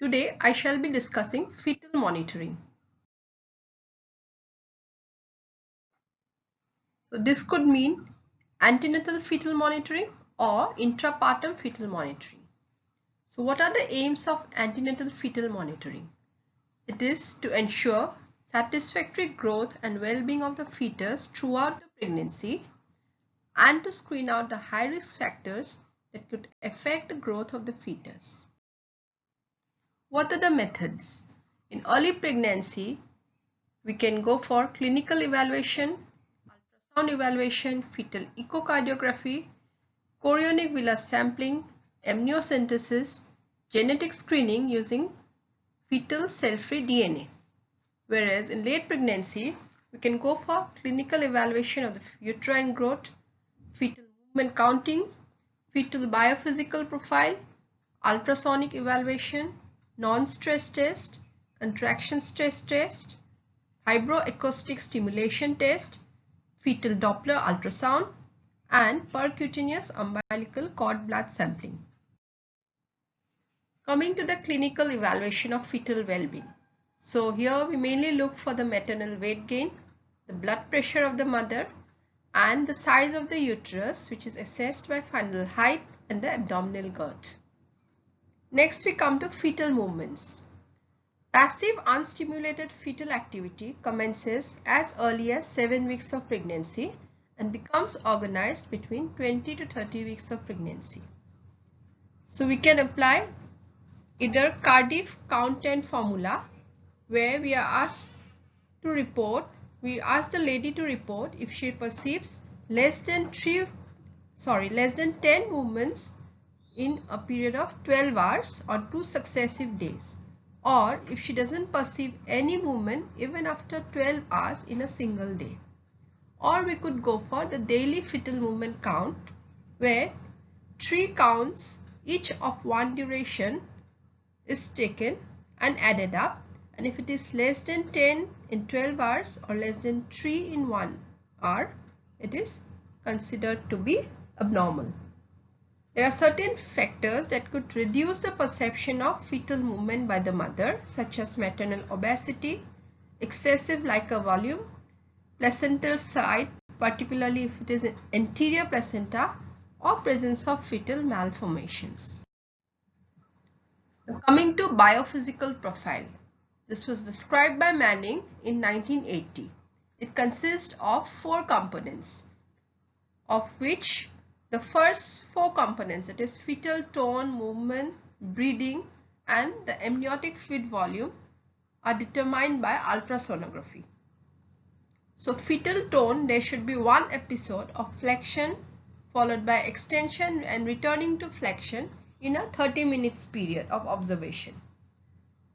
Today I shall be discussing fetal monitoring. So this could mean antenatal fetal monitoring or intrapartum fetal monitoring. So what are the aims of antenatal fetal monitoring? It is to ensure satisfactory growth and well-being of the fetus throughout the pregnancy and to screen out the high-risk factors that could affect the growth of the fetus. What are the methods? In early pregnancy, we can go for clinical evaluation, ultrasound evaluation, fetal echocardiography, chorionic villus sampling, amniocentesis, genetic screening using fetal cell-free DNA. Whereas in late pregnancy, we can go for clinical evaluation of the uterine growth, fetal movement counting, fetal biophysical profile, ultrasonic evaluation, non-stress test, contraction stress test, vibroacoustic stimulation test, fetal Doppler ultrasound, and percutaneous umbilical cord blood sampling. Coming to the clinical evaluation of fetal well-being. So here we mainly look for the maternal weight gain, the blood pressure of the mother, and the size of the uterus, which is assessed by fundal height and the abdominal girth. Next we come to fetal movements. Passive unstimulated fetal activity commences as early as 7 weeks of pregnancy and becomes organized between 20 to 30 weeks of pregnancy. So we can apply either Cardiff count 10 formula, where we are asked to report, we ask the lady to report if she perceives less than 10 movements in a period of 12 hours on 2 successive days, or if she doesn't perceive any movement even after 12 hours in a single day. Or we could go for the daily fetal movement count, where 3 counts each of one duration is taken and added up, and if it is less than 10 in 12 hours or less than 3 in 1 hour, it is considered to be abnormal. There are certain factors that could reduce the perception of fetal movement by the mother, such as maternal obesity, excessive LICA volume, placental site, particularly if it is an anterior placenta, or presence of fetal malformations. Now coming to biophysical profile. This was described by Manning in 1980. It consists of 4 components, of which the first 4 components, that is fetal tone, movement, breathing, and the amniotic fluid volume, are determined by ultrasonography. So fetal tone, there should be one episode of flexion followed by extension and returning to flexion in a 30 minutes period of observation.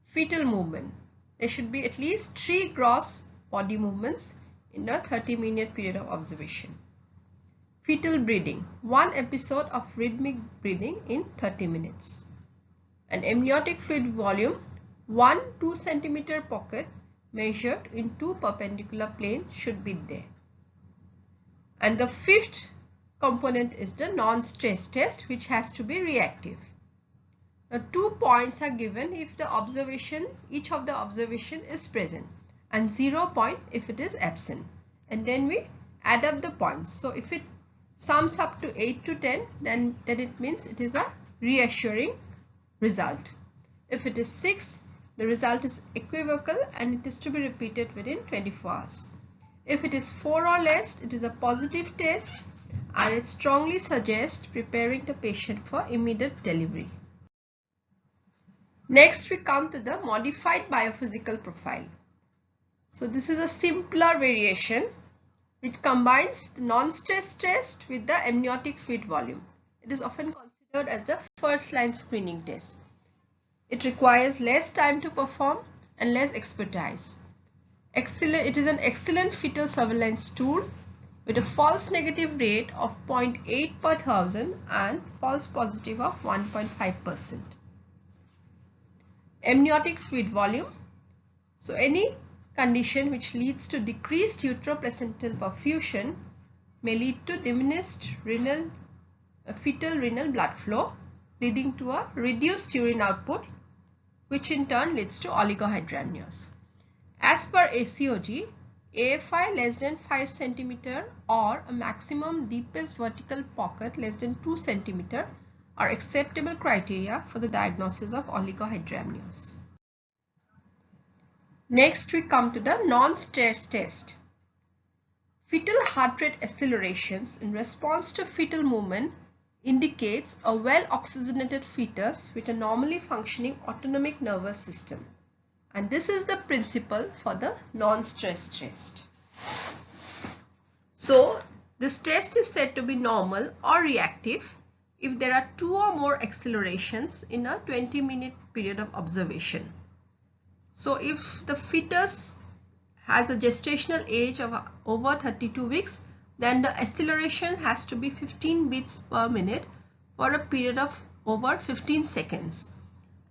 Fetal movement, there should be at least 3 gross body movements in a 30-minute period of observation. Fetal breathing, one episode of rhythmic breathing in 30 minutes. An amniotic fluid volume, 1 2 centimeter pocket measured in 2 perpendicular planes should be there. And the fifth component is the non-stress test, which has to be reactive. Now 2 points are given if the observation, each of the observation is present, and 0 point if it is absent. And then we add up the points. So if it sums up to 8 to 10, then it means it is a reassuring result. If it is 6, the result is equivocal and it is to be repeated within 24 hours. If it is 4 or less, it is a positive test and it strongly suggests preparing the patient for immediate delivery. Next, we come to the modified biophysical profile. So this is a simpler variation which combines the non-stress test with the amniotic fluid volume. It is often considered as the first line screening test. It requires less time to perform and less expertise. It is an excellent fetal surveillance tool with a false negative rate of 0.8 per thousand and false positive of 1.5%. Amniotic fluid volume. So any condition which leads to decreased uteroplacental perfusion may lead to diminished fetal renal blood flow, leading to a reduced urine output which in turn leads to oligohydramnios. As per ACOG, AFI less than 5 cm or a maximum deepest vertical pocket less than 2 cm are acceptable criteria for the diagnosis of oligohydramnios. Next, we come to the non-stress test. Fetal heart rate accelerations in response to fetal movement indicates a well-oxygenated fetus with a normally functioning autonomic nervous system. And this is the principle for the non-stress test. So, this test is said to be normal or reactive if there are 2 or more accelerations in a 20-minute period of observation. So, if the fetus has a gestational age of over 32 weeks, then the acceleration has to be 15 beats per minute for a period of over 15 seconds.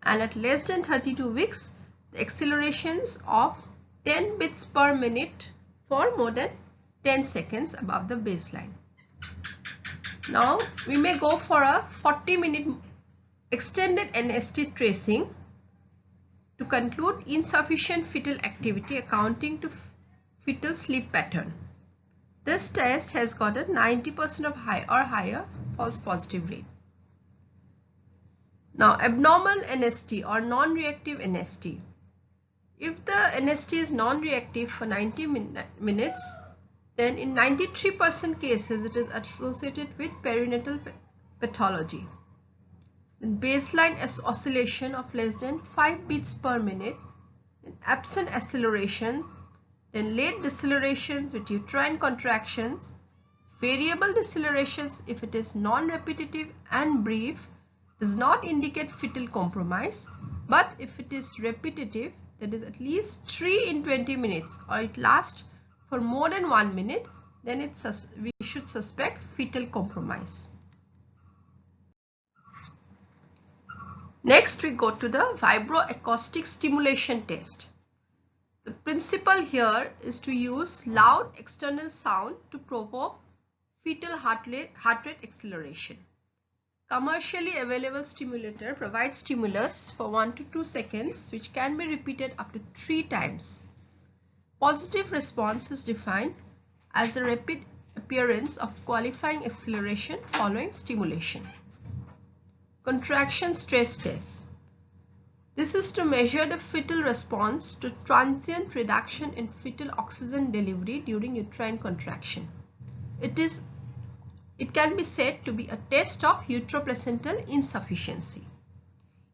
And at less than 32 weeks, the accelerations of 10 beats per minute for more than 10 seconds above the baseline. Now, we may go for a 40-minute extended NST tracing to conclude insufficient fetal activity accounting to fetal sleep pattern. This test has got a 90% of high or higher false positive rate. Now, abnormal NST or non-reactive NST. If the NST is non-reactive for 90 minutes, then in 93% cases it is associated with perinatal pathology. Then baseline oscillation of less than 5 beats per minute, then absent acceleration, then late decelerations with uterine contractions, variable decelerations if it is non-repetitive and brief, does not indicate fetal compromise, but if it is repetitive, that is at least 3 in 20 minutes or it lasts for more than 1 minute, then we should suspect fetal compromise. Next, we go to the vibroacoustic stimulation test. The principle here is to use loud external sound to provoke fetal heart rate acceleration. Commercially available stimulator provides stimulus for 1 to 2 seconds, which can be repeated up to 3 times. Positive response is defined as the rapid appearance of qualifying acceleration following stimulation. Contraction stress test. This is to measure the fetal response to transient reduction in fetal oxygen delivery during uterine contraction. It can be said to be a test of uteroplacental insufficiency.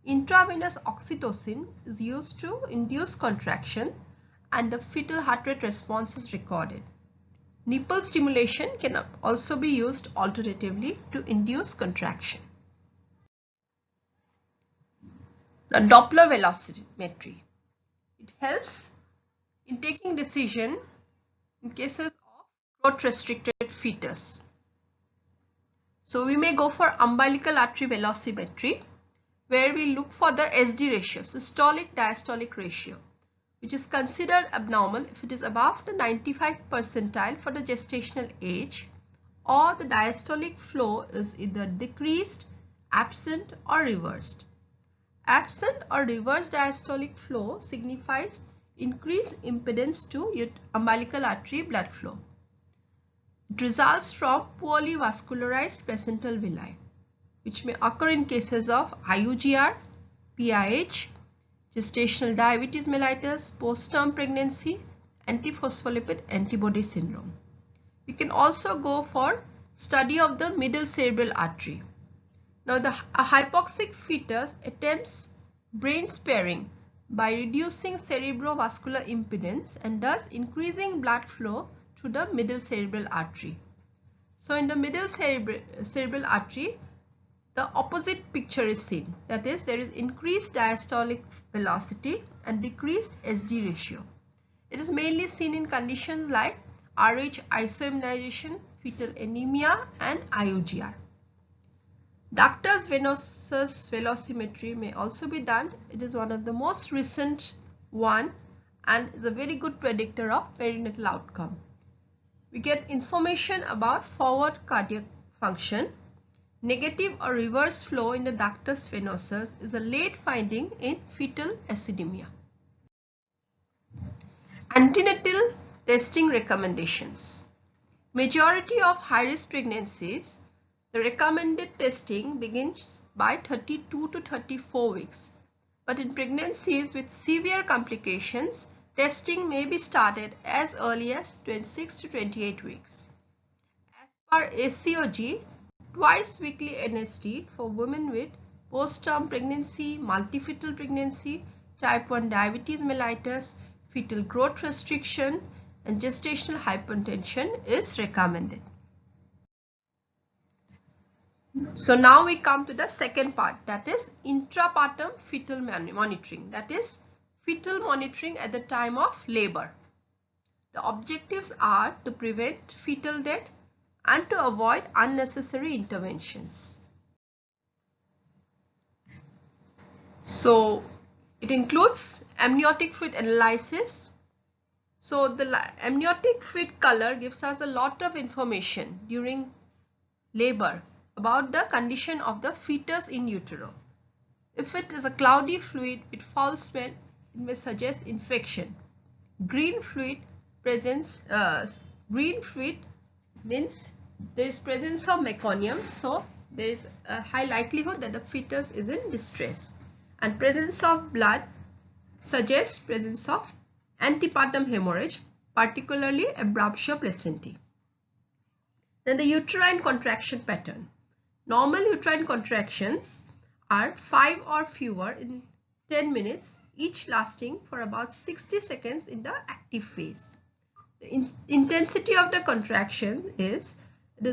Intravenous oxytocin is used to induce contraction and the fetal heart rate response is recorded. Nipple stimulation can also be used alternatively to induce contraction. The Doppler velocimetry. It helps in taking decision in cases of growth restricted fetus. So we may go for umbilical artery velocimetry, where we look for the SD ratio, systolic diastolic ratio, which is considered abnormal if it is above the 95th percentile for the gestational age, or the diastolic flow is either decreased, absent or reversed. Absent or reversed diastolic flow signifies increased impedance to umbilical artery blood flow. It results from poorly vascularized placental villi, which may occur in cases of IUGR, PIH, gestational diabetes mellitus, postterm pregnancy, antiphospholipid antibody syndrome. We can also go for study of the middle cerebral artery. Now, a hypoxic fetus attempts brain sparing by reducing cerebrovascular impedance and thus increasing blood flow through the middle cerebral artery. So, in the middle cerebral artery, the opposite picture is seen. That is, there is increased diastolic velocity and decreased SD ratio. It is mainly seen in conditions like RH isoimmunization, fetal anemia and IUGR. Ductus venosus velocimetry may also be done. It is one of the most recent one and is a very good predictor of perinatal outcome. We get information about forward cardiac function. Negative or reverse flow in the ductus venosus is a late finding in fetal acidemia. Antenatal testing recommendations. Majority of high-risk pregnancies, the recommended testing begins by 32 to 34 weeks. But in pregnancies with severe complications, testing may be started as early as 26 to 28 weeks. As per ACOG, twice weekly NST for women with postpartum pregnancy, multifetal pregnancy, type 1 diabetes mellitus, fetal growth restriction, and gestational hypertension is recommended. So now we come to the second part, that is intrapartum fetal monitoring, that is fetal monitoring at the time of labor. The objectives are to prevent fetal death and to avoid unnecessary interventions. So it includes amniotic fluid analysis. So the amniotic fluid color gives us a lot of information during labor about the condition of the fetus in utero. If it is a cloudy fluid with foul smell, it may suggest infection. Green fluid means there is presence of meconium, so there is a high likelihood that the fetus is in distress. And presence of blood suggests presence of antepartum hemorrhage, particularly abruptio placentae. Then the uterine contraction pattern. Normal uterine contractions are 5 or fewer in 10 minutes, each lasting for about 60 seconds in the active phase. The intensity of the contraction is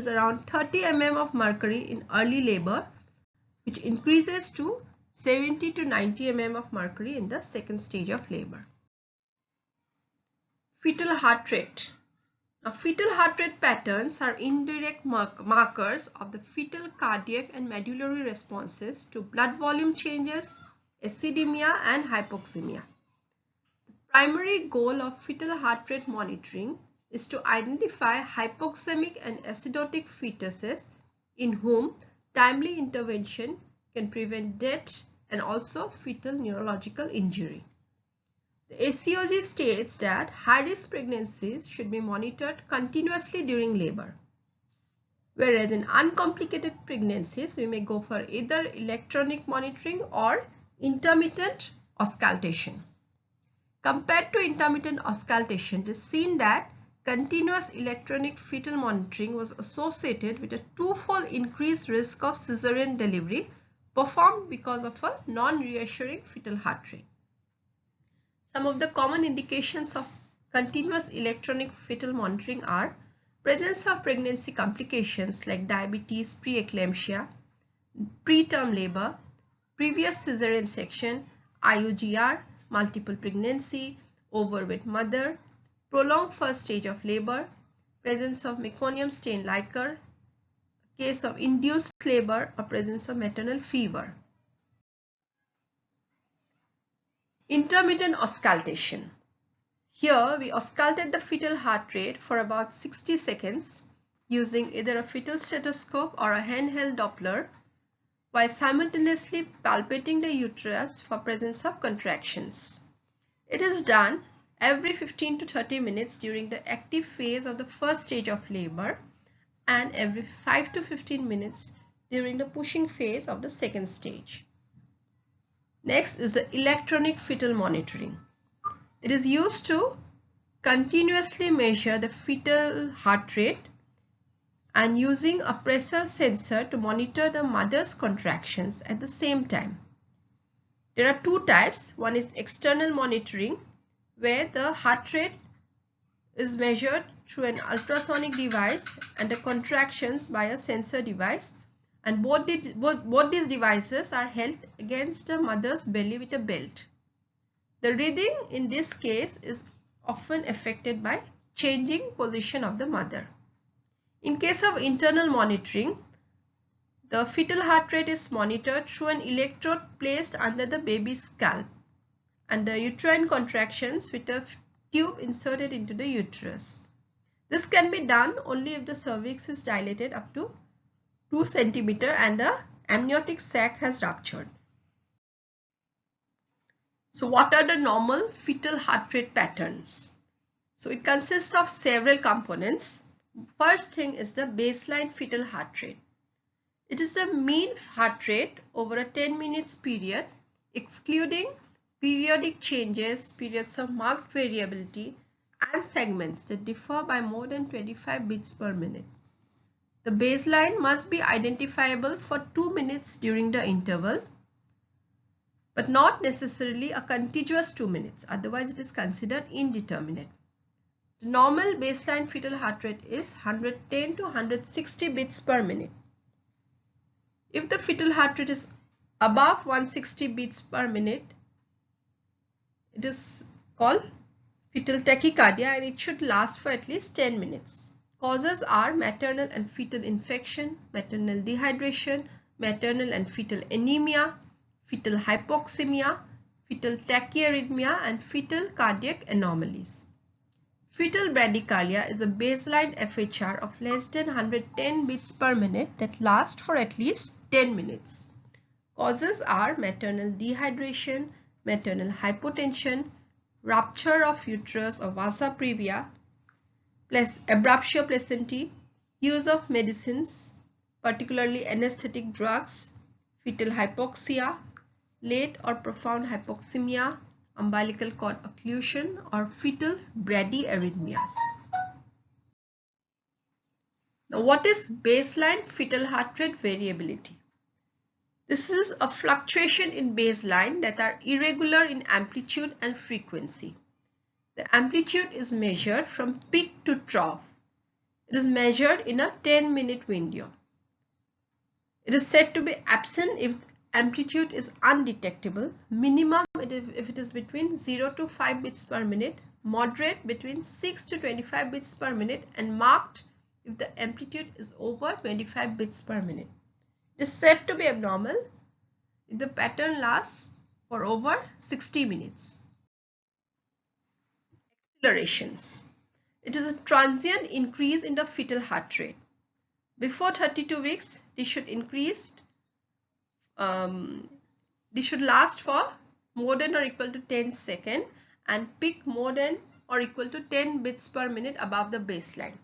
around 30 mm of mercury in early labor, which increases to 70 to 90 mm of mercury in the second stage of labor. Fetal heart rate. Now, fetal heart rate patterns are indirect markers of the fetal cardiac and medullary responses to blood volume changes, acidemia, and hypoxemia. The primary goal of fetal heart rate monitoring is to identify hypoxemic and acidotic fetuses in whom timely intervention can prevent death and also fetal neurological injury. The ACOG states that high-risk pregnancies should be monitored continuously during labor, whereas in uncomplicated pregnancies, we may go for either electronic monitoring or intermittent auscultation. Compared to intermittent auscultation, it is seen that continuous electronic fetal monitoring was associated with a twofold increased risk of cesarean delivery performed because of a non-reassuring fetal heart rate. Some of the common indications of continuous electronic fetal monitoring are presence of pregnancy complications like diabetes, preeclampsia, preterm labor, previous cesarean section, IUGR, multiple pregnancy, overweight mother, prolonged first stage of labor, presence of meconium stained liquor, case of induced labor or presence of maternal fever. Intermittent auscultation. Here we auscultate the fetal heart rate for about 60 seconds using either a fetal stethoscope or a handheld Doppler while simultaneously palpating the uterus for presence of contractions. It is done every 15 to 30 minutes during the active phase of the first stage of labor and every 5 to 15 minutes during the pushing phase of the second stage. Next is the electronic fetal monitoring. It is used to continuously measure the fetal heart rate and using a pressure sensor to monitor the mother's contractions at the same time. There are two types. One is external monitoring, where the heart rate is measured through an ultrasonic device and the contractions by a sensor device, and both these devices are held against the mother's belly with a belt. The reading in this case is often affected by changing position of the mother. In case of internal monitoring, the fetal heart rate is monitored through an electrode placed under the baby's scalp and the uterine contractions with a tube inserted into the uterus. This can be done only if the cervix is dilated up to 2 centimeter and the amniotic sac has ruptured. So what are the normal fetal heart rate patterns? So it consists of several components. First thing is the baseline fetal heart rate. It is the mean heart rate over a 10 minutes period, excluding periodic changes, periods of marked variability, and segments that differ by more than 25 beats per minute. The baseline must be identifiable for 2 minutes during the interval, but not necessarily a contiguous 2 minutes, otherwise it is considered indeterminate. The normal baseline fetal heart rate is 110 to 160 beats per minute. If the fetal heart rate is above 160 beats per minute, it is called fetal tachycardia and it should last for at least 10 minutes. Causes are maternal and fetal infection, maternal dehydration, maternal and fetal anemia, fetal hypoxemia, fetal tachyarrhythmia, and fetal cardiac anomalies. Fetal bradycardia is a baseline FHR of less than 110 beats per minute that lasts for at least 10 minutes. Causes are maternal dehydration, maternal hypotension, rupture of uterus or vasa previa, abruptio placentae, use of medicines, particularly anesthetic drugs, fetal hypoxia, late or profound hypoxemia, umbilical cord occlusion, or fetal bradyarrhythmias. Now, what is baseline fetal heart rate variability? This is a fluctuation in baseline that are irregular in amplitude and frequency. The amplitude is measured from peak to trough. It is measured in a 10-minute window. It is said to be absent if amplitude is undetectable, minimum if it is between 0 to 5 beats per minute, moderate between 6 to 25 beats per minute, and marked if the amplitude is over 25 beats per minute. It is said to be abnormal if the pattern lasts for over 60 minutes. Accelerations. It is a transient increase in the fetal heart rate. Before 32 weeks, this should last for more than or equal to 10 seconds and peak more than or equal to 10 beats per minute above the baseline.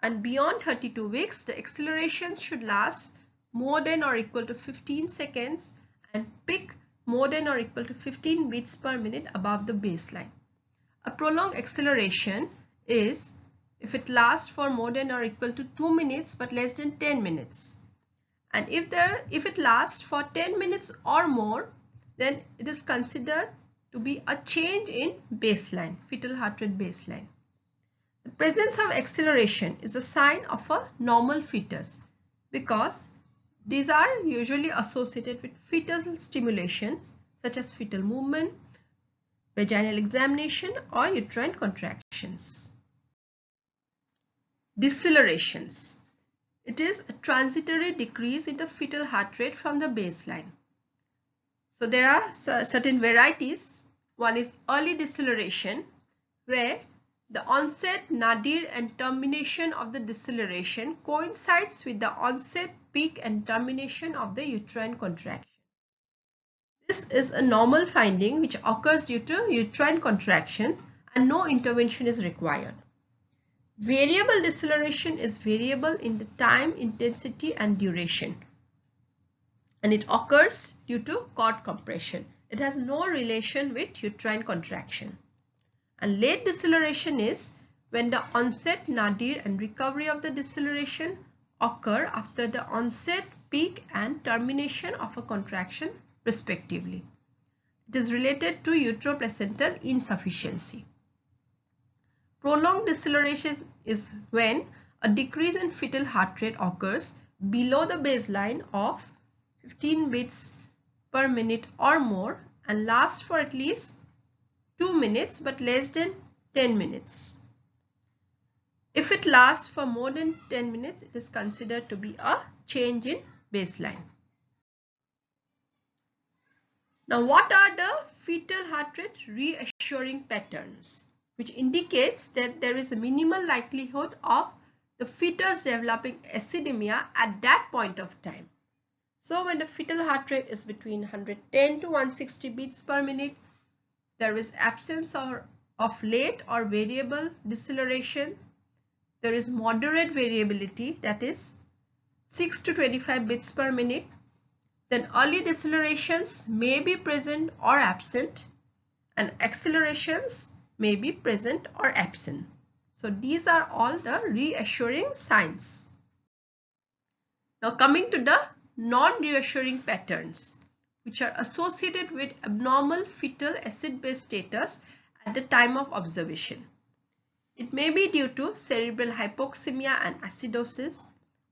And beyond 32 weeks, the accelerations should last more than or equal to 15 seconds and peak more than or equal to 15 beats per minute above the baseline. A prolonged acceleration is if it lasts for more than or equal to 2 minutes but less than 10 minutes. And if it lasts for 10 minutes or more, then it is considered to be a change in baseline, fetal heart rate baseline. The presence of acceleration is a sign of a normal fetus because these are usually associated with fetal stimulations such as fetal movement, vaginal examination, or uterine contractions. Decelerations. It is a transitory decrease in the fetal heart rate from the baseline. So there are certain varieties. One is early deceleration, where the onset nadir and termination of the deceleration coincides with the onset, peak, and termination of the uterine contraction. This is a normal finding which occurs due to uterine contraction and no intervention is required. Variable deceleration is variable in the time, intensity, and duration, and it occurs due to cord compression. It has no relation with uterine contraction. And late deceleration is when the onset, nadir, and recovery of the deceleration occur after the onset, peak, and termination of a contraction respectively. It is related to uteroplacental insufficiency. Prolonged deceleration is when a decrease in fetal heart rate occurs below the baseline of 15 beats per minute or more and lasts for at least 2 minutes but less than 10 minutes. If it lasts for more than 10 minutes, it is considered to be a change in baseline. Now, what are the fetal heart rate reassuring patterns, which indicates that there is a minimal likelihood of the fetus developing acidemia at that point of time. So when the fetal heart rate is between 110 to 160 beats per minute, there is absence of late or variable deceleration. There is moderate variability, that is 6 to 25 beats per minute. Then early decelerations may be present or absent, and accelerations may be present or absent. So these are all the reassuring signs. Now coming to the non-reassuring patterns, which are associated with abnormal fetal acid-base status at the time of observation. It may be due to cerebral hypoxemia and acidosis,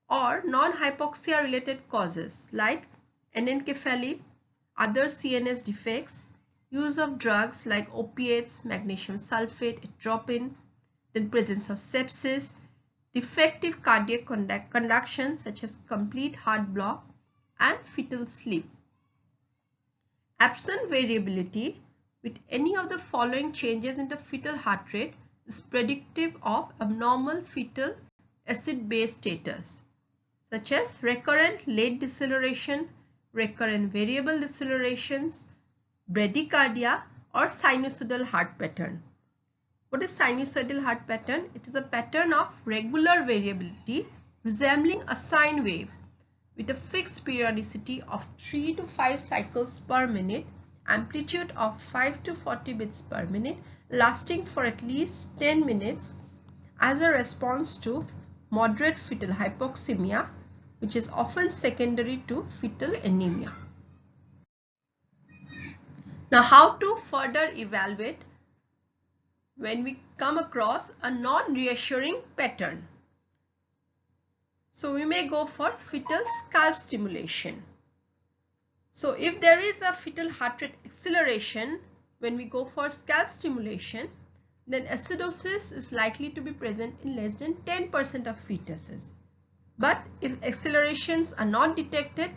or non-hypoxia related causes like anencephaly, other CNS defects, use of drugs like opiates, magnesium sulfate, atropine, then presence of sepsis, defective cardiac conduction such as complete heart block, and fetal sleep. Absent variability with any of the following changes in the fetal heart rate is predictive of abnormal fetal acid-base status, such as recurrent late deceleration, recurrent variable decelerations, bradycardia, or sinusoidal heart pattern. What is sinusoidal heart pattern? It is a pattern of regular variability resembling a sine wave with a fixed periodicity of 3 to 5 cycles per minute, amplitude of 5 to 40 beats per minute, lasting for at least 10 minutes as a response to moderate fetal hypoxemia, which is often secondary to fetal anemia. Now, how to further evaluate when we come across a non-reassuring pattern? So we may go for fetal scalp stimulation. So if there is a fetal heart rate acceleration when we go for scalp stimulation, then acidosis is likely to be present in less than 10% of fetuses. But if accelerations are not detected,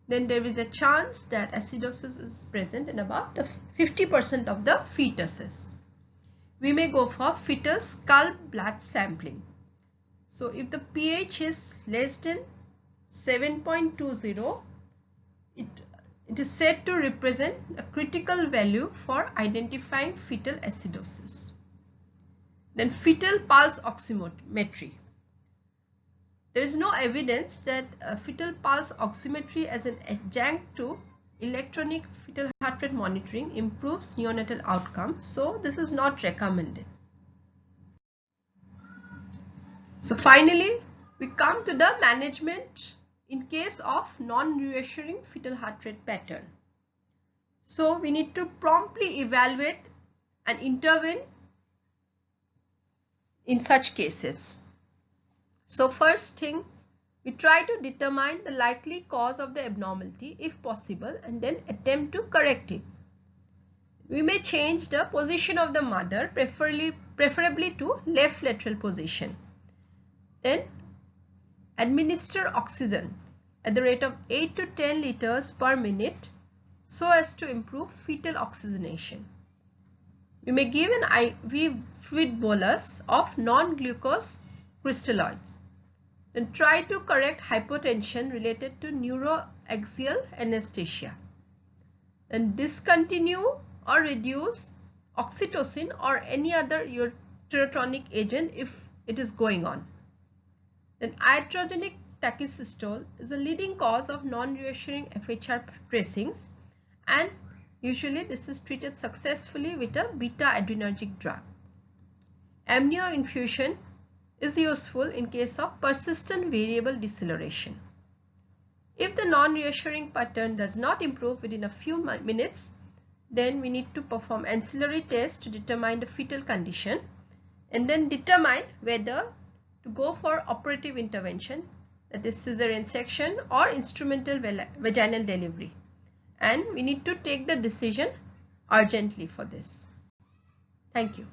then there is a chance that acidosis is present in about 50% of the fetuses. We may go for fetal scalp blood sampling. So if the pH is less than 7.20, it is said to represent a critical value for identifying fetal acidosis. Then fetal pulse oximetry. There is no evidence that fetal pulse oximetry as an adjunct to electronic fetal heart rate monitoring improves neonatal outcomes, so this is not recommended. So finally, we come to the management in case of non-reassuring fetal heart rate pattern. So we need to promptly evaluate and intervene in such cases. So first thing, we try to determine the likely cause of the abnormality if possible and then attempt to correct it. We may change the position of the mother, preferably to left lateral position. Then administer oxygen at the rate of 8 to 10 liters per minute so as to improve fetal oxygenation. We may give an IV fluid bolus of non-glucose crystalloids. Then try to correct hypotension related to neuroaxial anesthesia. Then discontinue or reduce oxytocin or any other ureterotonic agent if it is going on. Then iatrogenic tachysystole is a leading cause of non-reassuring FHR tracings, and usually this is treated successfully with a beta-adrenergic drug. Amnio infusion is useful in case of persistent variable deceleration. If the non-reassuring pattern does not improve within a few minutes, then we need to perform ancillary tests to determine the fetal condition and then determine whether to go for operative intervention, that is cesarean section or instrumental vaginal delivery. And we need to take the decision urgently for this. Thank you.